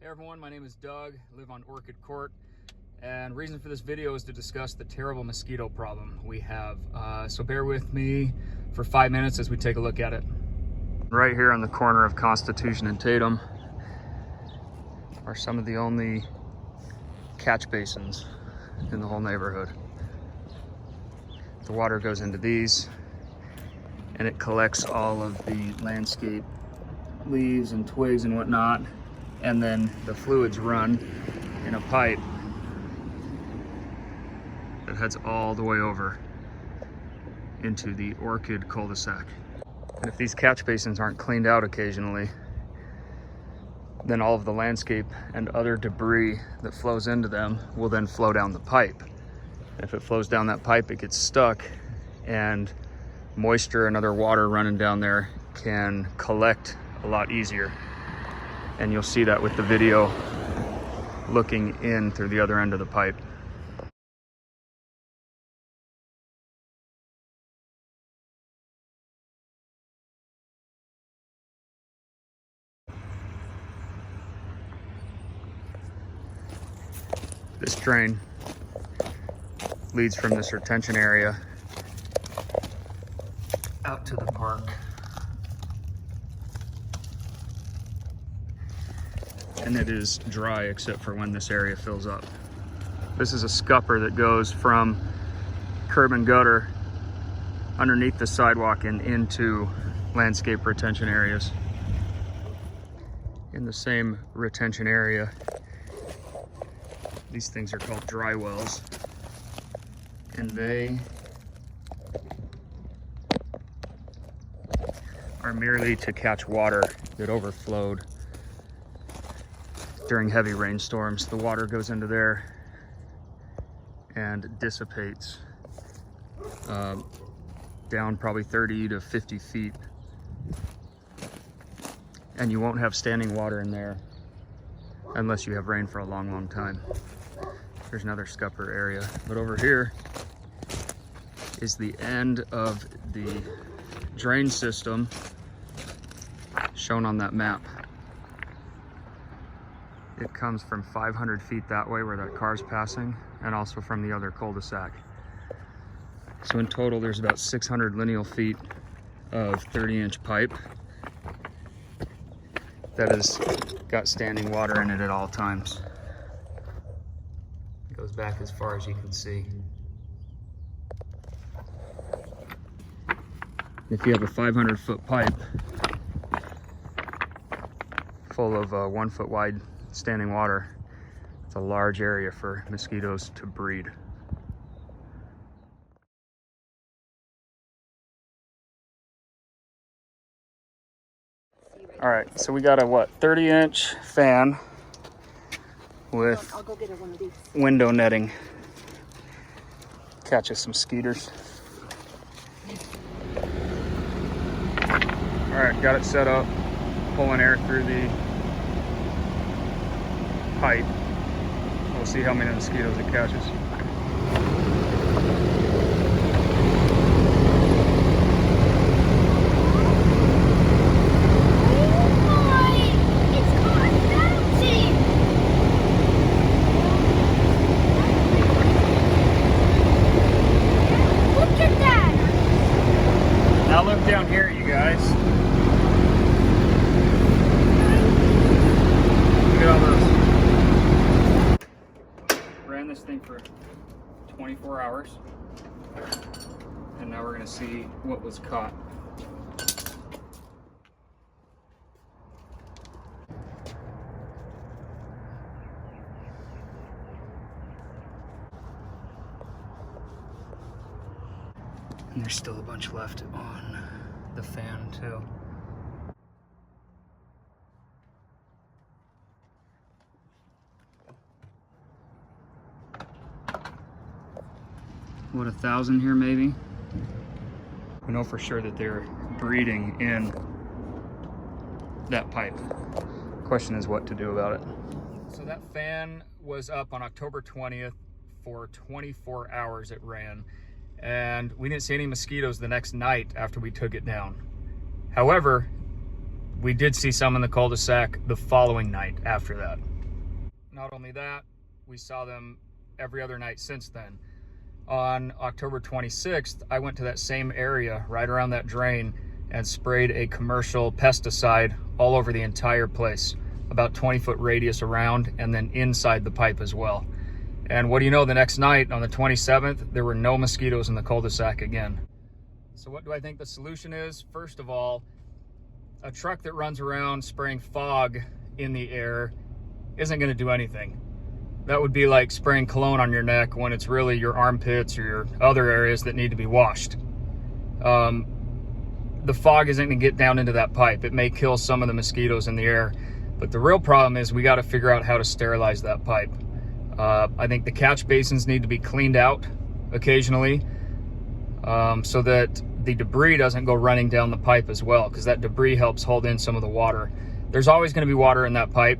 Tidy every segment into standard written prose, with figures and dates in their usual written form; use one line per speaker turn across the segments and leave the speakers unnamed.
Hey everyone, my name is Doug, I live on Orchid Court, and reason for this video is to discuss the terrible mosquito problem we have. So bear with me for 5 minutes as we take a look at it. Right here on the corner of Constitution and Tatum are some of the only catch basins in the whole neighborhood. The water goes into these and it collects all of the landscape leaves and twigs and whatnot, and then the fluids run in a pipe that heads all the way over into the Orchid cul-de-sac. And if these catch basins aren't cleaned out occasionally, then all of the landscape and other debris that flows into them will then flow down the pipe. If it flows down that pipe, it gets stuck, and moisture and other water running down there can collect a lot easier. And you'll see that with the video looking in through the other end of the pipe. This drain leads from this retention area out to the park. And it is dry except for when this area fills up. This is a scupper that goes from curb and gutter underneath the sidewalk and into landscape retention areas. In the same retention area, these things are called dry wells, and they are merely to catch water that overflowed during heavy rainstorms. The water goes into there and dissipates down probably 30 to 50 feet. And you won't have standing water in there unless you have rain for a long, long time. There's another scupper area. But over here is the end of the drain system shown on that map. It comes from 500 feet that way where that car's passing, and also from the other cul-de-sac. So in total, there's about 600 lineal feet of 30-inch pipe that has got standing water in it at all times. It goes back as far as you can see. If you have a 500-foot pipe full of 1 foot wide standing water, it's a large area for mosquitoes to breed. All right, so we got a 30-inch fan with
I'll go get her one of these.
Window netting. Catches some skeeters. All right, got it set up, pulling air through the pipe. We'll see how many mosquitoes it catches. Now look down here, you guys. Look at all those. Ran this thing for 24 hours. And now we're gonna see what was caught. And there's still a bunch left on the fan too. What, 1,000 here maybe? We know for sure that they're breeding in that pipe. Question is what to do about it. So that fan was up on October 20th for 24 hours it ran. And we didn't see any mosquitoes the next night after we took it down. However, we did see some in the cul-de-sac the following night after that. not only that, we saw them every other night since then. On October 26th, I went to that same area right around that drain and sprayed a commercial pesticide all over the entire place, about 20-foot radius around, and then inside the pipe as well. And what do you know, the next night on the 27th, there were no mosquitoes in the cul-de-sac again. So what do I think the solution is? First of all, a truck that runs around spraying fog in the air isn't going to do anything. That would be like spraying cologne on your neck when it's really your armpits or your other areas that need to be washed. The fog isn't going to get down into that pipe. It may kill some of the mosquitoes in the air, but the real problem is we got to figure out how to sterilize that pipe. I think the catch basins need to be cleaned out occasionally, so that the debris doesn't go running down the pipe as well, because that debris helps hold in some of the water. There's always going to be water in that pipe,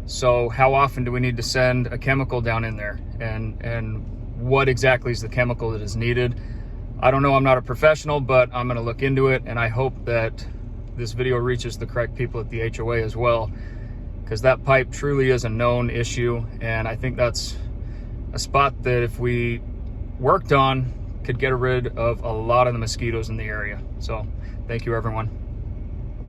so how often do we need to send a chemical down in there, and what exactly is the chemical that is needed? I don't know, I'm not a professional, but I'm going to look into it, and I hope that this video reaches the correct people at the HOA as well, because that pipe truly is a known issue, and I think that's a spot that if we worked on could get rid of a lot of the mosquitoes in the area. So thank you, everyone.